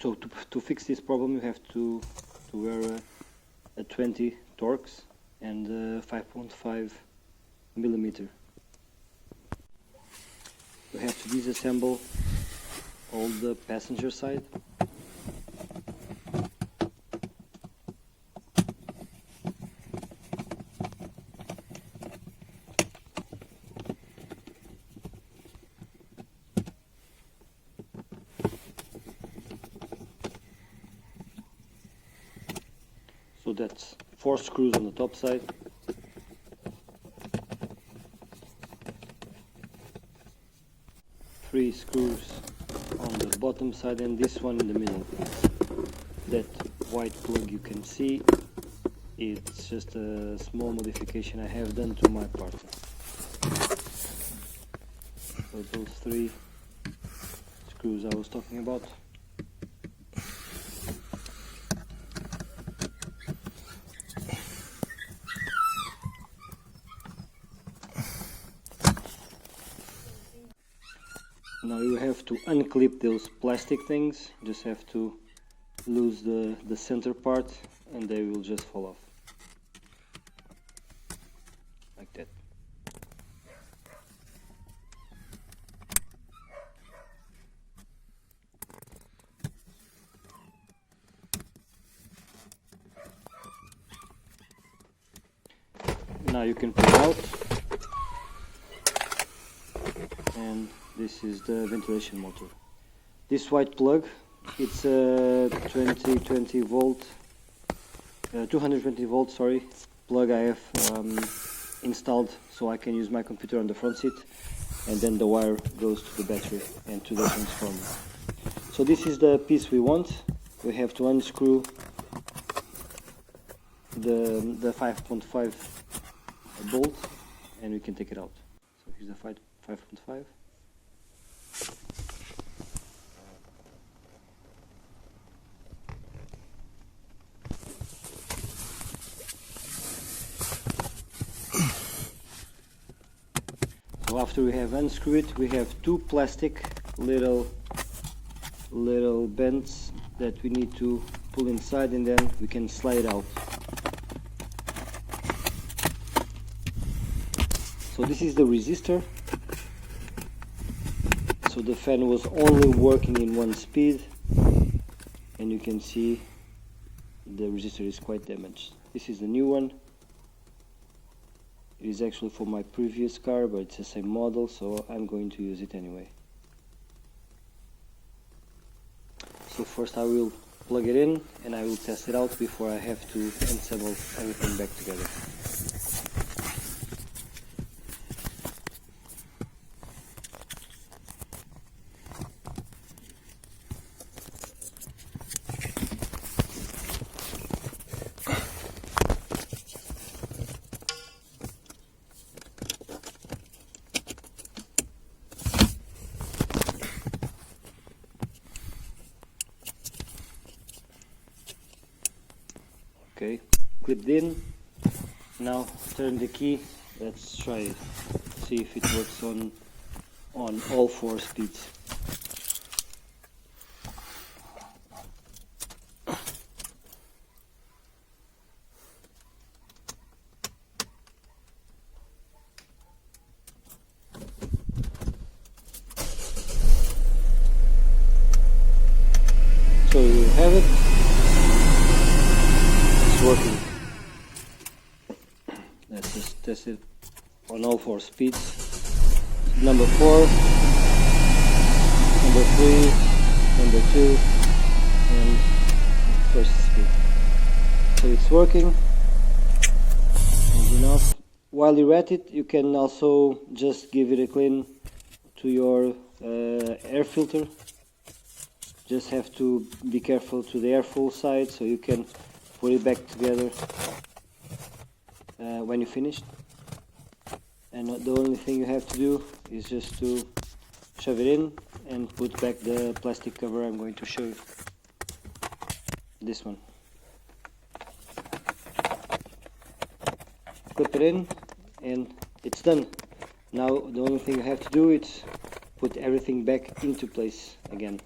So to fix this problem, you have to wear a 20 Torx and 5.5 millimeter. You have to disassemble all the passenger side. So that's 4 screws on the top side, three screws on the bottom side, and this one in the middle. That white plug you can see, it's just a small modification I have done to my Partner. So those 3 screws I was talking about. Now you have to unclip those plastic things, just have to lose the center part and they will just fall off. Like that. Now you can pull it out, and this is the ventilation motor. This white plug, it's a 220 volt plug I have installed so I can use my computer on the front seat, and then the wire goes to the battery and to the transformer. So this is the piece we want. We have to unscrew the 5.5 bolt and we can take it out. So here's the 5.5. So after we have unscrewed it, we have 2 plastic little bends that we need to pull inside, and then we can slide it out. So this is the resistor. So the fan was only working in 1 speed, and you can see the resistor is quite damaged. This is the new one. It is actually for my previous car, but it's the same model, so I'm going to use it anyway. So first I will plug it in and I will test it out before I have to assemble everything back together. Okay, clipped in. Now turn the key. Let's try it. See if it works on all 4 speeds. So you have it. Working. Let's just test it on all 4 speeds. Number 4, number 3, number 2, and first speed. So it's working. And enough. While you're at it, you can also just give it a clean to your air filter. Just have to be careful to the airflow side so you can put it back together when you're finished. And the only thing you have to do is just to shove it in and put back the plastic cover I'm going to show you. This one. Clip it in and it's done. Now the only thing you have to do is put everything back into place again.